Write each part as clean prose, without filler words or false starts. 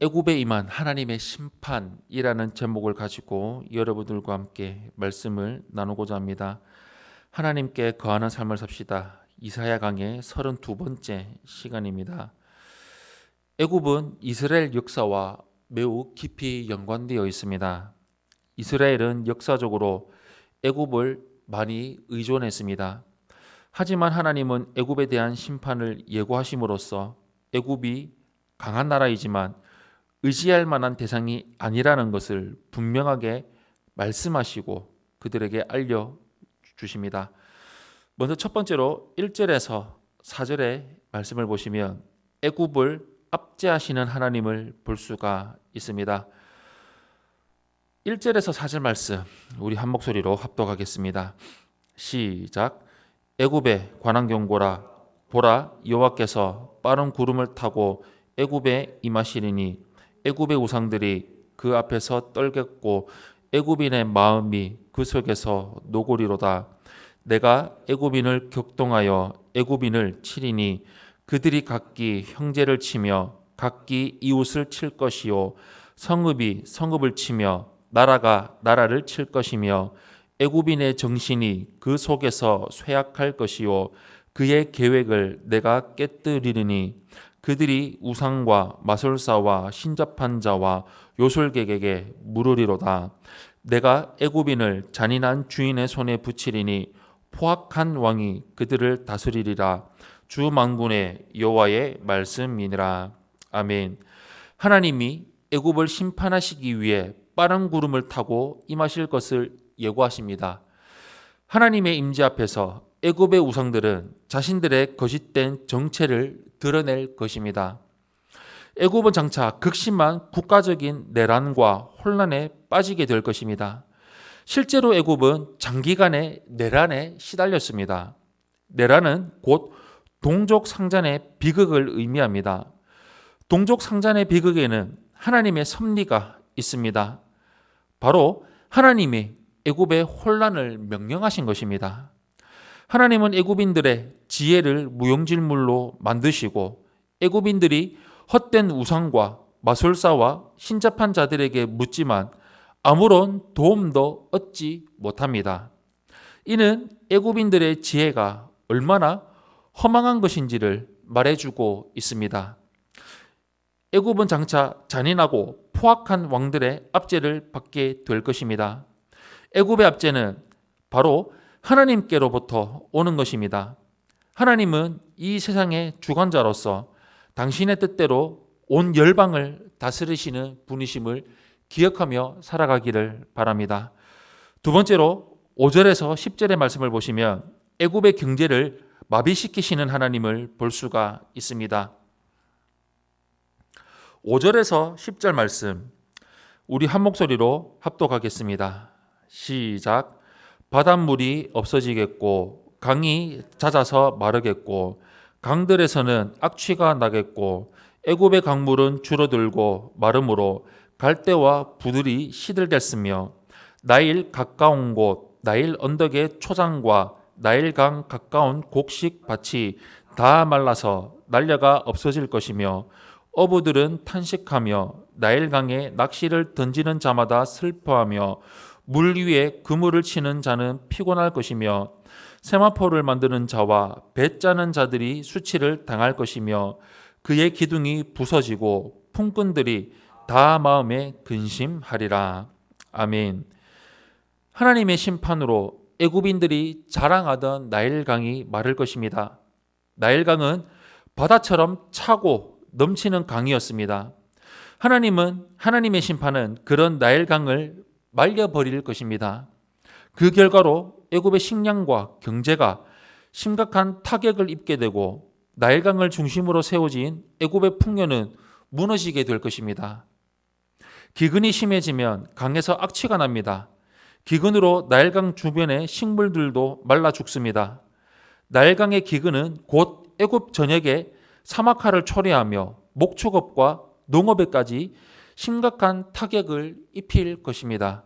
애굽에 임한 하나님의 심판이라는 제목을 가지고 여러분들과 함께 말씀을 나누고자 합니다. 하나님께 거하는 삶을 삽시다. 이사야 강의 32번째 시간입니다. 애굽은 이스라엘 역사와 매우 깊이 연관되어 있습니다. 이스라엘은 역사적으로 애굽을 많이 의존했습니다. 하지만 하나님은 애굽에 대한 심판을 예고하심으로써 애굽이 강한 나라이지만 의지할 만한 대상이 아니라는 것을 분명하게 말씀하시고 그들에게 알려주십니다. 먼저 첫 번째로 1절에서 4절의 말씀을 보시면 애굽을 압제하시는 하나님을 볼 수가 있습니다. 1절에서 4절 말씀 우리 한 목소리로 합독하겠습니다. 시작. 애굽에 관한 경고라. 보라, 여호와께서 빠른 구름을 타고 애굽에 임하시리니 애굽의 우상들이 그 앞에서 떨겠고 애굽인의 마음이 그 속에서 노고리로다. 내가 애굽인을 격동하여 애굽인을 치리니 그들이 각기 형제를 치며 각기 이웃을 칠 것이요 성읍이 성읍을 치며 나라가 나라를 칠 것이며 애굽인의 정신이 그 속에서 쇠약할 것이요 그의 계획을 내가 깨뜨리리니 그들이 우상과 마술사와 신접한 자와 요술객에게 물으리로다. 내가 애굽인을 잔인한 주인의 손에 붙이리니 포악한 왕이 그들을 다스리리라. 주 만군의 여호와의 말씀이니라. 아멘. 하나님이 애굽을 심판하시기 위해 빠른 구름을 타고 임하실 것을 예고하십니다. 하나님의 임재 앞에서 애굽의 우상들은 자신들의 거짓된 정체를 드러낼 것입니다. 애굽은 장차 극심한 국가적인 내란과 혼란에 빠지게 될 것입니다. 실제로 애굽은 장기간의 내란에 시달렸습니다. 내란은 곧 동족 상잔의 비극을 의미합니다. 동족 상잔의 비극에는 하나님의 섭리가 있습니다. 바로 하나님이 애굽의 혼란을 명령하신 것입니다. 하나님은 애굽인들의 지혜를 무용지물로 만드시고 애굽인들이 헛된 우상과 마술사와 신접한 자들에게 묻지만 아무런 도움도 얻지 못합니다. 이는 애굽인들의 지혜가 얼마나 허망한 것인지를 말해주고 있습니다. 애굽은 장차 잔인하고 포악한 왕들의 압제를 받게 될 것입니다. 애굽의 압제는 바로 하나님께로부터 오는 것입니다. 하나님은 이 세상의 주관자로서 당신의 뜻대로 온 열방을 다스리시는 분이심을 기억하며 살아가기를 바랍니다. 두 번째로 5절에서 10절의 말씀을 보시면 애굽의 경제를 마비시키시는 하나님을 볼 수가 있습니다. 5절에서 10절 말씀 우리 한 목소리로 합독하겠습니다. 시작. 바닷물이 없어지겠고 강이 잦아서 마르겠고 강들에서는 악취가 나겠고 애굽의 강물은 줄어들고 마름으로 갈대와 부들이 시들겠으며 나일 가까운 곳 나일 언덕의 초장과 나일강 가까운 곡식 밭이 다 말라서 날려가 없어질 것이며 어부들은 탄식하며 나일강에 낚시를 던지는 자마다 슬퍼하며 물 위에 그물을 치는 자는 피곤할 것이며 세마포를 만드는 자와 배 짜는 자들이 수치를 당할 것이며 그의 기둥이 부서지고 품꾼들이 다 마음에 근심하리라. 아멘. 하나님의 심판으로 애굽인들이 자랑하던 나일강이 마를 것입니다. 나일강은 바다처럼 차고 넘치는 강이었습니다. 하나님의 심판은 그런 나일강을 말려버릴 것입니다. 그 결과로 애굽의 식량과 경제가 심각한 타격을 입게 되고 나일강을 중심으로 세워진 애굽의 풍요는 무너지게 될 것입니다. 기근이 심해지면 강에서 악취가 납니다. 기근으로 나일강 주변의 식물들도 말라 죽습니다. 나일강의 기근은 곧 애굽 전역에 사막화를 초래하며 목축업과 농업에까지 심각한 타격을 입힐 것입니다.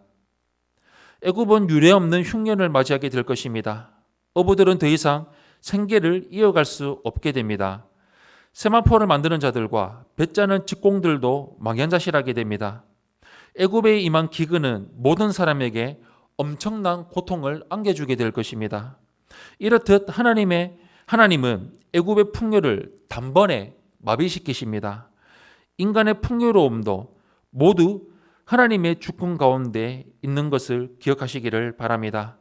애굽은 유례없는 흉년을 맞이하게 될 것입니다. 어부들은 더 이상 생계를 이어갈 수 없게 됩니다. 세마포를 만드는 자들과 배 짜는 직공들도 망연자실하게 됩니다. 애굽에 임한 기근은 모든 사람에게 엄청난 고통을 안겨주게 될 것입니다. 이렇듯 하나님은 애굽의 풍요를 단번에 마비시키십니다. 인간의 풍요로움도 모두 하나님의 주권 가운데 있는 것을 기억하시기를 바랍니다.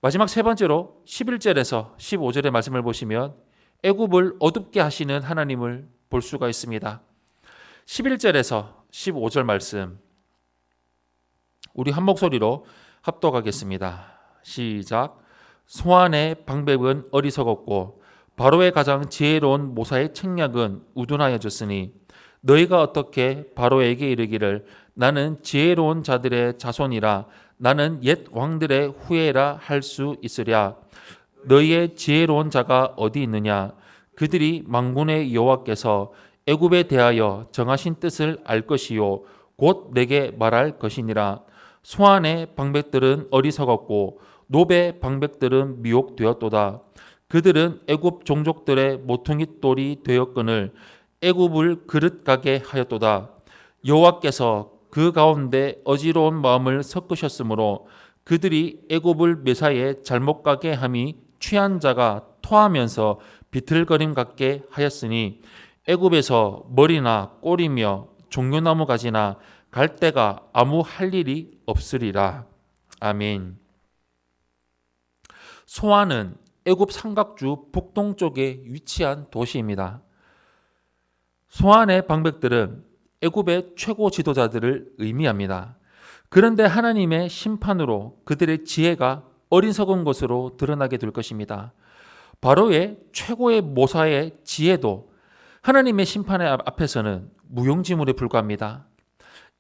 마지막 세 번째로 11절에서 15절의 말씀을 보시면 애굽을 어둡게 하시는 하나님을 볼 수가 있습니다. 11절에서 15절 말씀 우리 한 목소리로 합독하겠습니다. 시작. 소안의 방백은 어리석었고 바로의 가장 지혜로운 모사의 책략은 우둔하여졌으니 너희가 어떻게 바로에게 이르기를 나는 지혜로운 자들의 자손이라 나는 옛 왕들의 후예라 할 수 있으랴. 너희의 지혜로운 자가 어디 있느냐. 그들이 만군의 여호와께서 애굽에 대하여 정하신 뜻을 알 것이요 곧 내게 말할 것이니라. 소안의 방백들은 어리석었고 노베 방백들은 미혹되었도다. 그들은 애굽 종족들의 모퉁이 돌이 되었거늘 애굽을 그릇 가게 하였도다. 여호와께서 그 가운데 어지러운 마음을 섞으셨으므로 그들이 애굽을 매사에 잘못 가게 함이 취한 자가 토하면서 비틀거림 같게 하였으니 애굽에서 머리나 꼬리며 종려나무 가지나 갈대가 아무 할 일이 없으리라. 아멘. 소안은 애굽 삼각주 북동쪽에 위치한 도시입니다. 소안의 방백들은 애굽의 최고 지도자들을 의미합니다. 그런데 하나님의 심판으로 그들의 지혜가 어리석은 것으로 드러나게 될 것입니다. 바로의 최고의 모사의 지혜도 하나님의 심판의 앞에서는 무용지물에 불과합니다.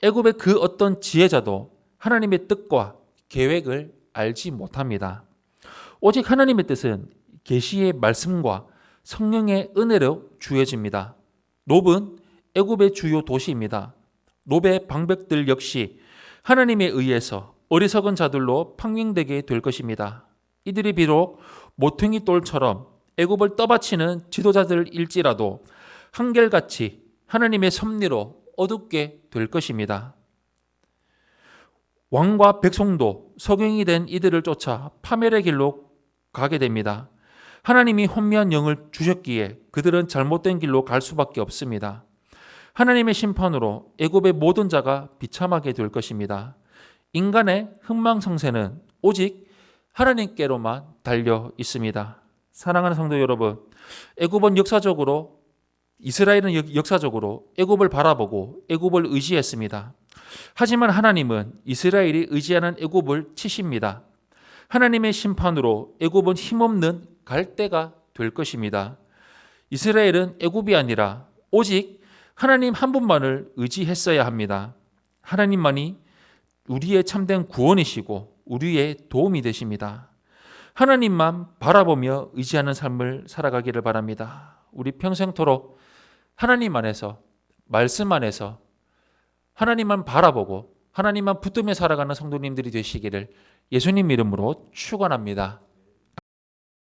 애굽의 그 어떤 지혜자도 하나님의 뜻과 계획을 알지 못합니다. 오직 하나님의 뜻은 계시의 말씀과 성령의 은혜로 주어집니다. 놉은 애굽의 주요 도시입니다. 놉의 방백들 역시 하나님에 의해서 어리석은 자들로 판명되게 될 것입니다. 이들이 비록 모퉁이 돌처럼 애굽을 떠받치는 지도자들일지라도 한결같이 하나님의 섭리로 어둡게 될 것입니다. 왕과 백성도 석영이 된 이들을 쫓아 파멸의 길로 가게 됩니다. 하나님이 혼미한 영을 주셨기에 그들은 잘못된 길로 갈 수밖에 없습니다. 하나님의 심판으로 애굽의 모든 자가 비참하게 될 것입니다. 인간의 흥망성쇠는 오직 하나님께로만 달려 있습니다. 사랑하는 성도 여러분, 애굽은 역사적으로 이스라엘은 역사적으로 애굽을 바라보고 애굽을 의지했습니다. 하지만 하나님은 이스라엘이 의지하는 애굽을 치십니다. 하나님의 심판으로 애굽은 힘없는 갈대가 될 것입니다. 이스라엘은 애굽이 아니라 오직 하나님 한 분만을 의지했어야 합니다. 하나님만이 우리의 참된 구원이시고 우리의 도움이 되십니다. 하나님만 바라보며 의지하는 삶을 살아가기를 바랍니다. 우리 평생토록 하나님 안에서, 말씀 안에서 하나님만 바라보고 하나님만 붙들며 살아가는 성도님들이 되시기를 예수님 이름으로 축원합니다.